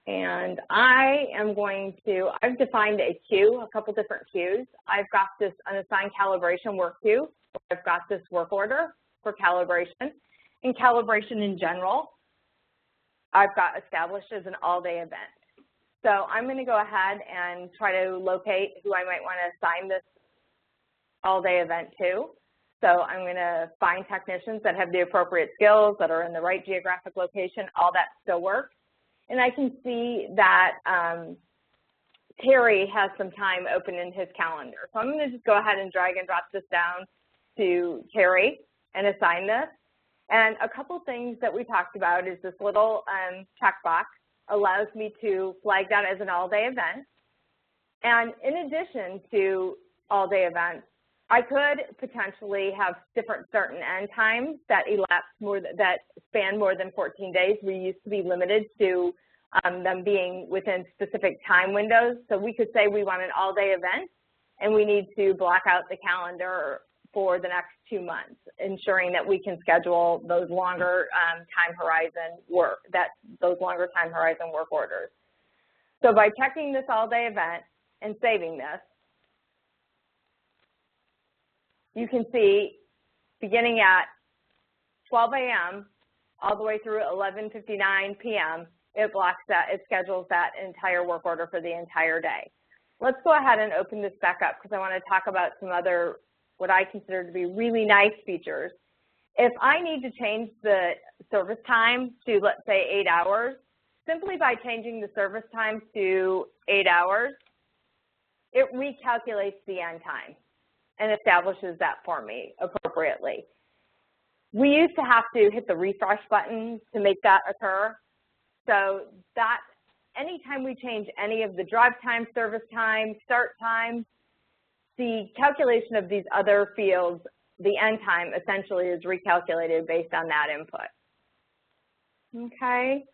And I've defined a queue, a couple different queues. I've got this unassigned calibration work queue. I've got this work order for calibration. And calibration in general, I've got established as an all-day event. So I'm going to go ahead and try to locate who I might want to assign this all-day event to. So I'm going to find technicians that have the appropriate skills, that are in the right geographic location. All that still works. And I can see that Terry has some time open in his calendar. So I'm going to just go ahead and drag and drop this down to Terry and assign this. And a couple things that we talked about is this little checkbox allows me to flag that as an all-day event. And in addition to all-day events, I could potentially have different start and end times that that span more than 14 days. We used to be limited to them being within specific time windows. So we could say we want an all-day event, and we need to block out the calendar for the next 2 months, ensuring that we can schedule those longer time horizon work orders. So by checking this all-day event and saving this, you can see beginning at 12 a.m. all the way through 11:59 p.m., it schedules that entire work order for the entire day. Let's go ahead and open this back up because I want to talk about some other, what I consider to be really nice features. If I need to change the service time to, let's say, 8 hours, simply by changing the service time to 8 hours, it recalculates the end time and establishes that for me appropriately. We used to have to hit the refresh button to make that occur. So that anytime we change any of the drive time, service time, start time, the calculation of these other fields, the end time essentially is recalculated based on that input. Okay,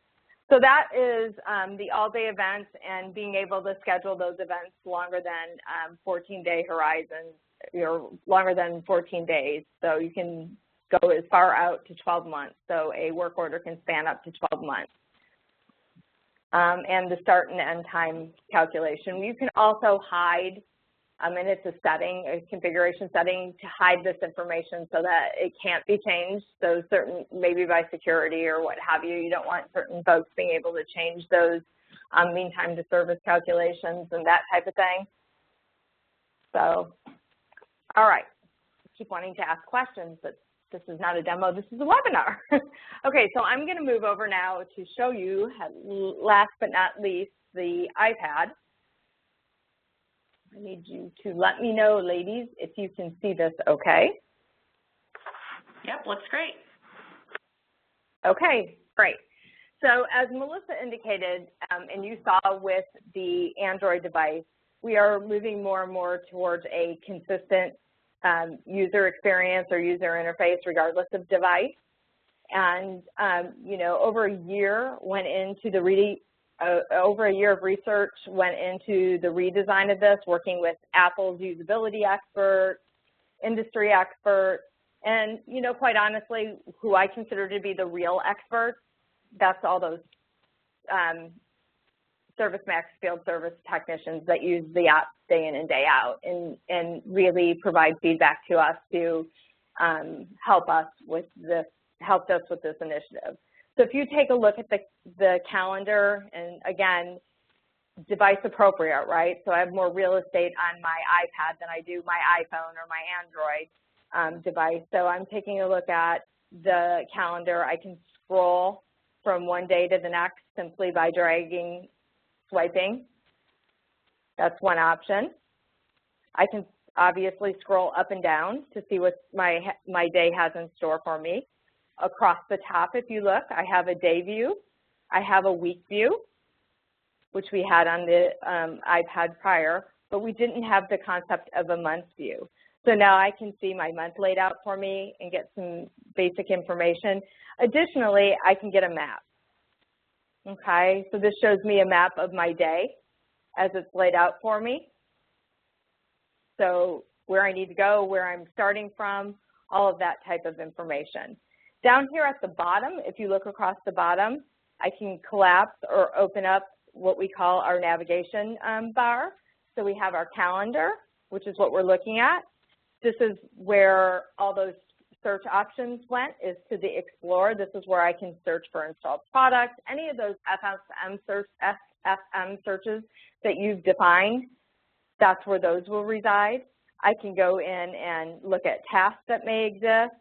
so that is the all-day events and being able to schedule those events longer than 14-day horizons, longer than 14 days. So you can go as far out to 12 months. So a work order can span up to 12 months. And the start and end time calculation. You can also hide, and it's a setting, a configuration setting to hide this information so that it can't be changed. So certain, maybe by security or what have you, you don't want certain folks being able to change those mean time to service calculations and that type of thing. So, all right, I keep wanting to ask questions, but this is not a demo, this is a webinar. Okay, so I'm gonna move over now to show you, last but not least, the iPad. I need you to let me know, ladies, if you can see this okay. Yep, looks great. Okay, great. So as Melissa indicated, and you saw with the Android device, we are moving more and more towards a consistent user experience or user interface regardless of device. And, you know, over a year went into the over a year of research went into the redesign of this, working with Apple's usability experts, industry experts, and, you know, quite honestly, who I consider to be the real experts, that's all those ServiceMax field service technicians that use the app day in and day out and really provide feedback to us to helped us with this initiative. So if you take a look at the calendar, and again, device appropriate, right? So I have more real estate on my iPad than I do my iPhone or my Android device. So I'm taking a look at the calendar. I can scroll from one day to the next simply by swiping. That's one option. I can obviously scroll up and down to see what my day has in store for me. Across the top, if you look, I have a day view. I have a week view, which we had on the iPad prior, but we didn't have the concept of a month view. So now I can see my month laid out for me and get some basic information. Additionally, I can get a map. Okay, so this shows me a map of my day as it's laid out for me. So where I need to go, where I'm starting from, all of that type of information. Down here at the bottom, if you look across the bottom, I can collapse or open up what we call our navigation bar. So we have our calendar, which is what we're looking at. This is where all those search options went, is to the Explore. This is where I can search for installed products. Any of those FFM searches that you've defined, that's where those will reside. I can go in and look at tasks that may exist.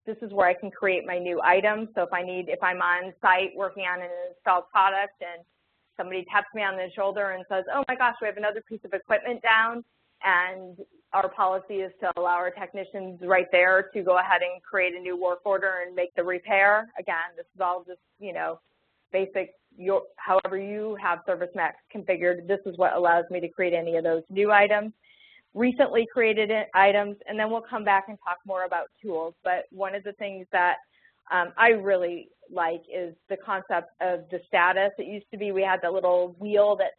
This is where I can create my new items. So if I'm on site working on an installed product and somebody taps me on the shoulder and says, oh my gosh, we have another piece of equipment down, and our policy is to allow our technicians right there to go ahead and create a new work order and make the repair. Again, this is all just, you know, basic, however you have ServiceMax configured, this is what allows me to create any of those new items. Recently created items, and then we'll come back and talk more about tools. But one of the things that I really like is the concept of the status. It used to be we had the little wheel that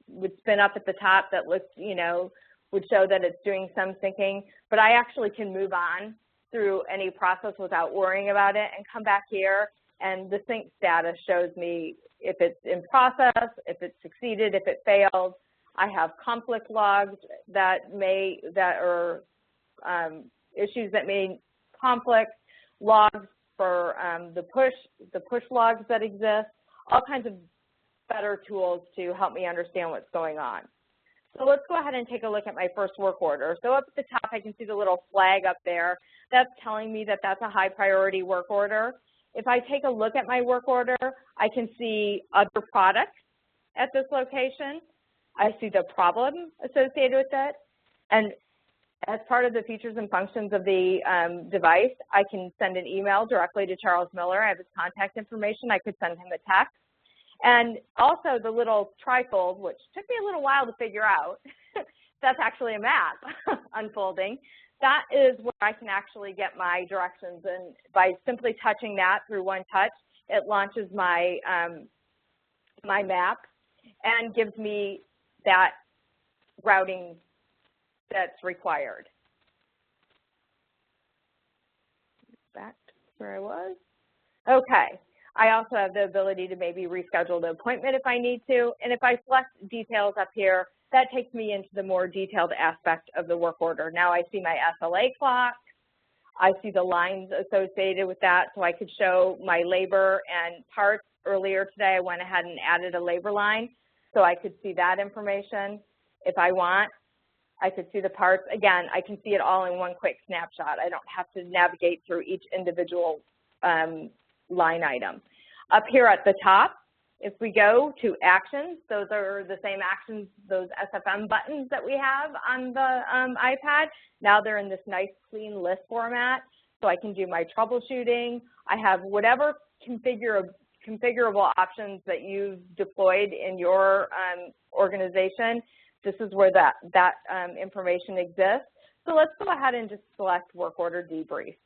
would spin up at the top that looked, you know, would show that it's doing some syncing, but I actually can move on through any process without worrying about it and come back here, and the sync status shows me if it's in process, if it's succeeded, if it failed. I have conflict logs that are issues that may conflict, logs for the push logs that exist, all kinds of better tools to help me understand what's going on. So let's go ahead and take a look at my first work order. So up at the top, I can see the little flag up there. That's telling me that that's a high priority work order. If I take a look at my work order, I can see other products at this location. I see the problem associated with it, and as part of the features and functions of the device, I can send an email directly to Charles Miller. I have his contact information. I could send him a text. And also the little trifold, which took me a little while to figure out, that's actually a map unfolding. That is where I can actually get my directions, and by simply touching that through one touch, it launches my, my map and gives me that routing that's required. Back to where I was. Okay. I also have the ability to maybe reschedule the appointment if I need to. And if I select details up here, that takes me into the more detailed aspect of the work order. Now I see my SLA clock. I see the lines associated with that, so I could show my labor and parts. Earlier today, I went ahead and added a labor line, so I could see that information. If I want, I could see the parts. Again, I can see it all in one quick snapshot. I don't have to navigate through each individual line item. Up here at the top, if we go to actions, those are the same actions, those SFM buttons that we have on the iPad. Now they're in this nice clean list format, so I can do my troubleshooting. I have whatever configurable options that you've deployed in your organization. This is where that information exists. So let's go ahead and just select work order debrief.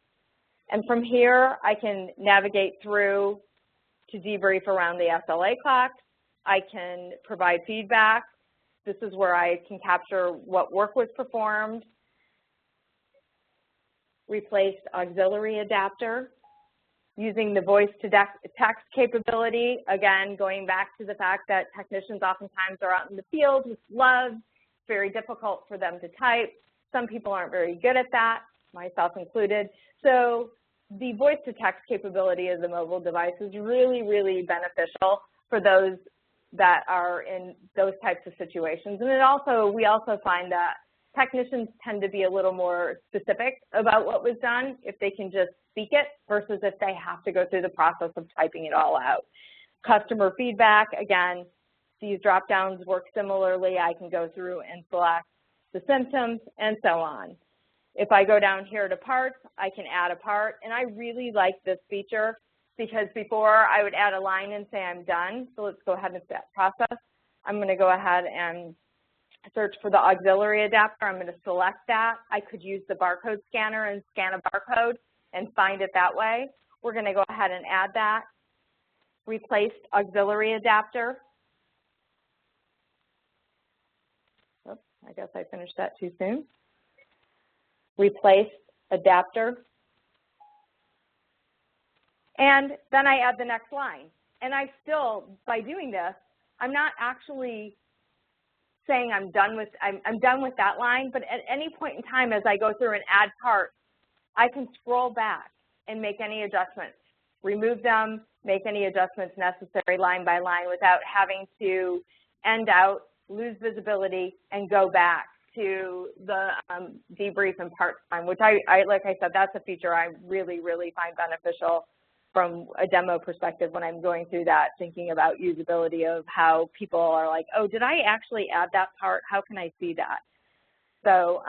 And from here, I can navigate through to debrief around the SLA clock. I can provide feedback. This is where I can capture what work was performed. Replaced auxiliary adapter. Using the voice-to-text capability, again, going back to the fact that technicians oftentimes are out in the field with gloves. It's very difficult for them to type. Some people aren't very good at that, myself included. So the voice-to-text capability of the mobile device is really, really beneficial for those that are in those types of situations. And we also find that technicians tend to be a little more specific about what was done if they can just speak it versus if they have to go through the process of typing it all out. Customer feedback, again, these drop downs work similarly. I can go through and select the symptoms and so on. If I go down here to parts, I can add a part, and I really like this feature because before I would add a line and say I'm done. So let's go ahead and start process. I'm going to go ahead and search for the auxiliary adapter. I'm going to select that. I could use the barcode scanner and scan a barcode and find it that way. We're going to go ahead and add that. Replaced auxiliary adapter. Oops, I guess I finished that too soon. Replaced adapter. And then I add the next line. And I still, by doing this, I'm not actually saying I'm done with that line, but at any point in time as I go through and add parts, I can scroll back and make any adjustments, remove them, make any adjustments necessary line by line without having to end out, lose visibility, and go back to the debrief and parts time, which like I said, that's a feature I really, really find beneficial from a demo perspective when I'm going through that, thinking about usability of how people are like, oh, did I actually add that part? How can I see that? So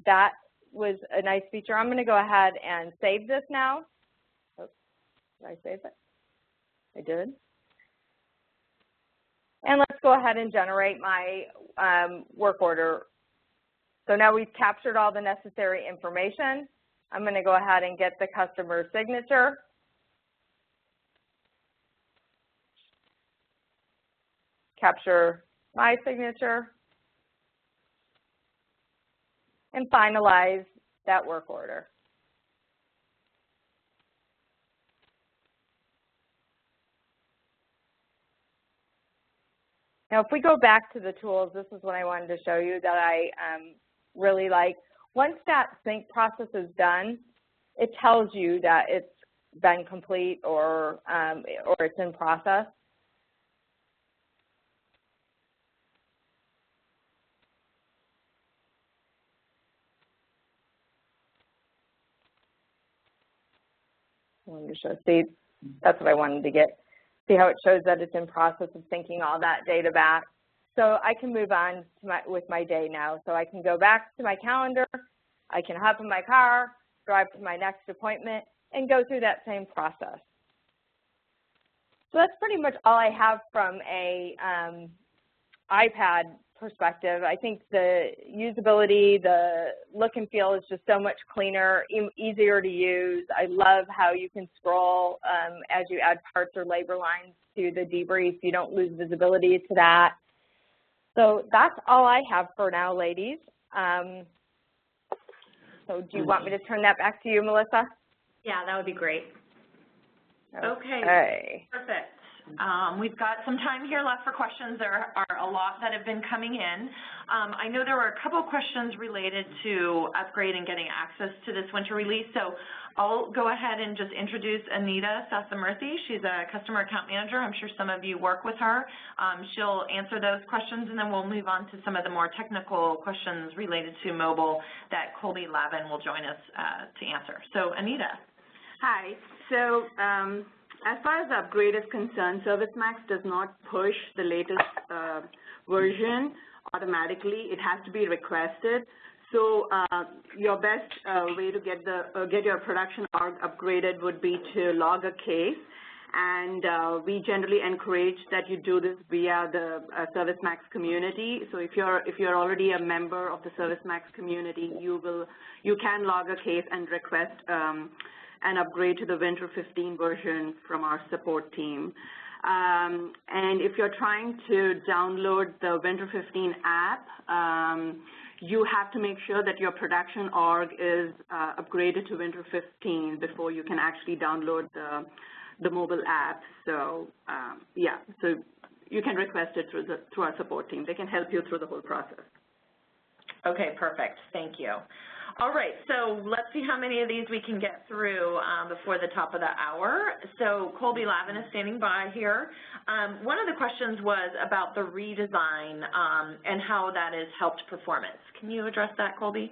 that was a nice feature. I'm going to go ahead and save this now. Oops, did I save it? I did. And let's go ahead and generate my work order. So now we've captured all the necessary information. I'm going to go ahead and get the customer signature. Capture my signature, and finalize that work order. Now, if we go back to the tools, this is what I wanted to show you that I really like. Once that sync process is done, it tells you that it's been complete or it's in process. I wanted to show, see, that's what I wanted to get. See how it shows that it's in process of syncing all that data back. So I can move on to with my day now. So I can go back to my calendar, I can hop in my car, drive to my next appointment, and go through that same process. So that's pretty much all I have from a iPad perspective. I think the usability, the look and feel is just so much cleaner, easier to use. I love how you can scroll as you add parts or labor lines to the debrief. You don't lose visibility to that. So that's all I have for now, ladies. So do you want me to turn that back to you, Melissa? Yeah, that would be great. Okay, perfect. We've got some time here left for questions. There are a lot that have been coming in. I know there were a couple questions related to upgrade and getting access to this winter release, so I'll go ahead and just introduce Anita Sasamurthy. She's a customer account manager. I'm sure some of you work with her. She'll answer those questions, and then we'll move on to some of the more technical questions related to mobile that Colby Lavin will join us to answer. So, Anita. Hi. So as far as the upgrade is concerned, ServiceMax does not push the latest version automatically. It has to be requested. So your best way to get your production org upgraded would be to log a case, and we generally encourage that you do this via the ServiceMax community. So if you're already a member of the ServiceMax community, you can log a case and request an upgrade to the Winter 15 version from our support team. And if you're trying to download the Winter 15 app, you have to make sure that your production org is upgraded to Winter 15 before you can actually download the mobile app. So yeah, so you can request it through our support team. They can help you through the whole process. Okay, perfect. Thank you. All right, so let's see how many of these we can get through before the top of the hour. So Colby Lavin is standing by here. One of the questions was about the redesign and how that has helped performance. Can you address that, Colby?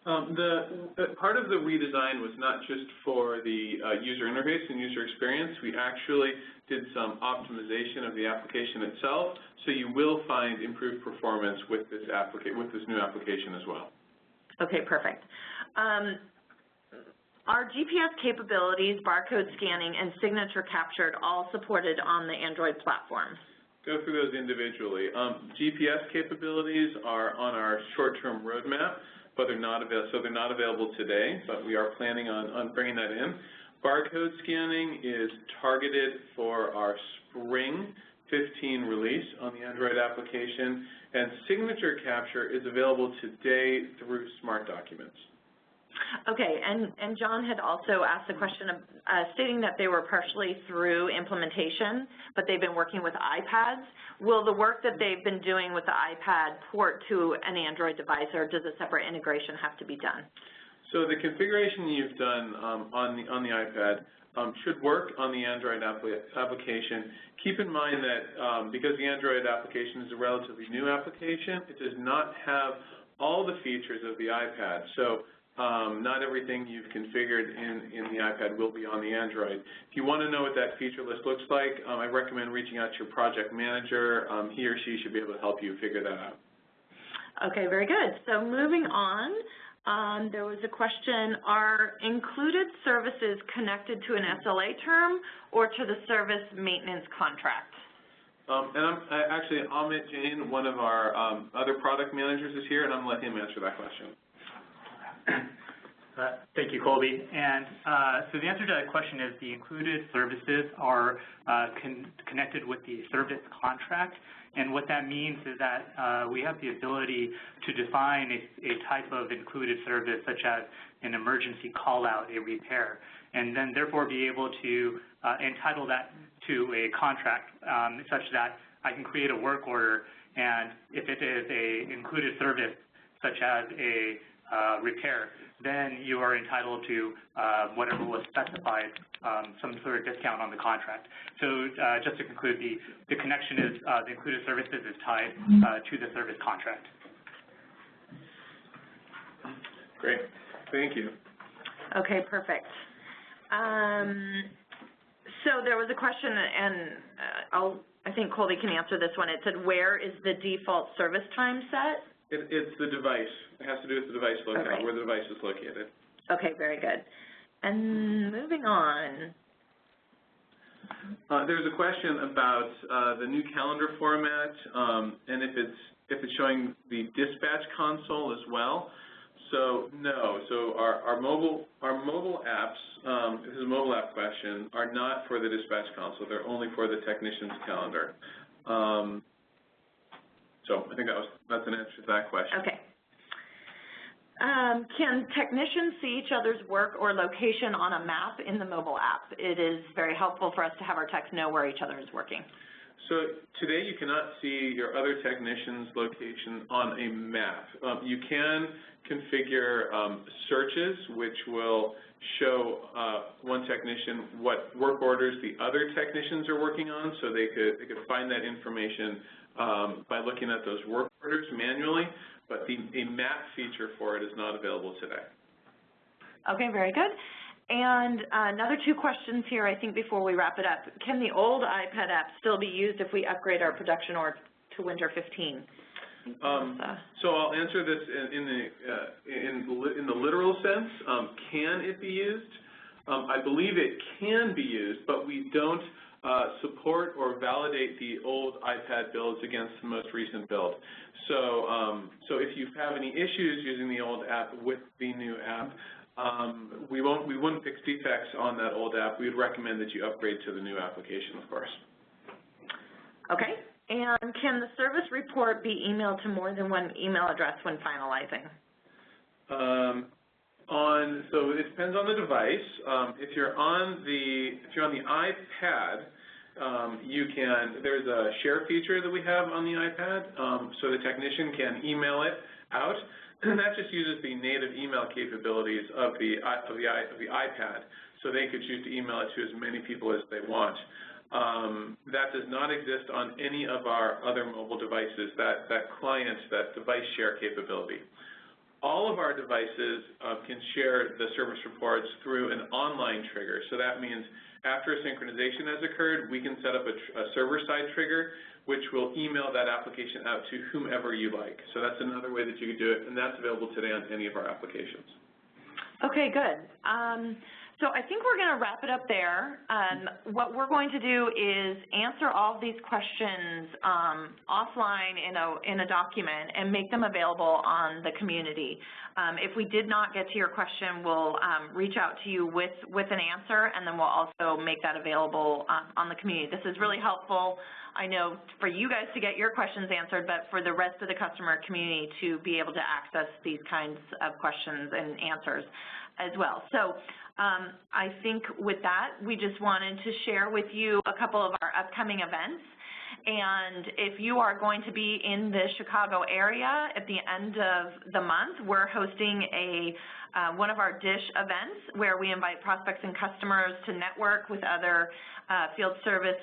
The part of the redesign was not just for the user interface and user experience. We actually did some optimization of the application itself, so you will find improved performance with this new application as well. Okay, perfect. Are GPS capabilities, barcode scanning, and signature captured all supported on the Android platform? Go through those individually. GPS capabilities are on our short-term roadmap, but they're not available today, but we are planning on bringing that in. Barcode scanning is targeted for our spring 15 release on the Android application, and signature capture is available today through Smart Documents. Okay, and John had also asked the question of, stating that they were partially through implementation, but they've been working with iPads. Will the work that they've been doing with the iPad port to an Android device, or does a separate integration have to be done? So the configuration you've done on the iPad should work on the Android application. Keep in mind that because the Android application is a relatively new application, it does not have all the features of the iPad. So not everything you've configured in the iPad will be on the Android. If you want to know what that feature list looks like, I recommend reaching out to your project manager. He or she should be able to help you figure that out. Okay, very good. So moving on. There was a question, are included services connected to an SLA term or to the service maintenance contract? And actually, Amit Jain, one of our other product managers, is here, and I'm going to let him answer that question. Thank you, Colby. And so the answer to that question is the included services are connected with the service contract. And what that means is that we have the ability to define a type of included service, such as an emergency call-out, a repair, and then therefore be able to entitle that to a contract such that I can create a work order, and if it is an included service, such as a repair, then you are entitled to whatever was specified, some sort of discount on the contract. So just to conclude, the connection is the included services is tied to the service contract. Great. Thank you. Okay, perfect. So there was a question, and I'll I think Colby can answer this one. It said, where is the default service time set? It's the device. It has to do with the device location, Okay. where the device is located. Okay, very good. And moving on. There's a question about the new calendar format and if it's showing the dispatch console as well. So no. So our mobile apps, this is a mobile app question, are not for the dispatch console. They're only for the technician's calendar. So I think that's an answer to that question. Okay. Can technicians see each other's work or location on a map in the mobile app? It is very helpful for us to have our techs know where each other is working. So today you cannot see your other technician's location on a map. You can configure searches which will show one technician what work orders the other technicians are working on, so they could find that information by looking at those work orders manually, but a map feature for it is not available today. Okay, very good. And another 2 questions here, I think, before we wrap it up. Can the old iPad app still be used if we upgrade our production org to Winter 15? So I'll answer this in the literal sense. Can it be used? I believe it can be used, but we don't support or validate the old iPad builds against the most recent build. So if you have any issues using the old app with the new app, we wouldn't fix defects on that old app. We would recommend that you upgrade to the new application, of course. Okay. And can the service report be emailed to more than one email address when finalizing? So it depends on the device. If you're on the iPad, there's a share feature that we have on the iPad, so the technician can email it out. And that just uses the native email capabilities of the iPad, so they could choose to email it to as many people as they want. That does not exist on any of our other mobile devices, that device share capability. All of our devices can share the service reports through an online trigger. So that means after a synchronization has occurred, we can set up a server-side trigger, which will email that application out to whomever you like. So that's another way that you could do it, and that's available today on any of our applications. Okay, good. So I think we're going to wrap it up there. What we're going to do is answer all of these questions offline in a document and make them available on the community. If we did not get to your question, we'll reach out to you with an answer, and then we'll also make that available on the community. This is really helpful, I know, for you guys to get your questions answered, but for the rest of the customer community to be able to access these kinds of questions and answers as well. So I think with that, we just wanted to share with you a couple of our upcoming events. And if you are going to be in the Chicago area at the end of the month, we're hosting one of our DISH events where we invite prospects and customers to network with other field service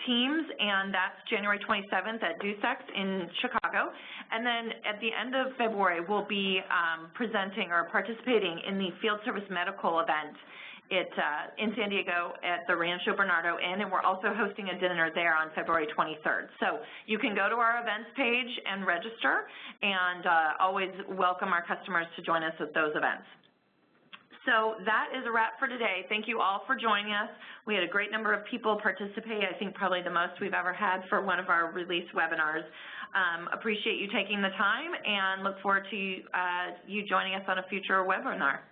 teams, and that's January 27th at DUSEX in Chicago. And then at the end of February, we'll be presenting or participating in the Field Service Medical event in San Diego at the Rancho Bernardo Inn, and we're also hosting a dinner there on February 23rd. So you can go to our events page and register, and always welcome our customers to join us at those events. So that is a wrap for today. Thank you all for joining us. We had a great number of people participate, I think probably the most we've ever had for one of our release webinars. Appreciate you taking the time and look forward to you joining us on a future webinar.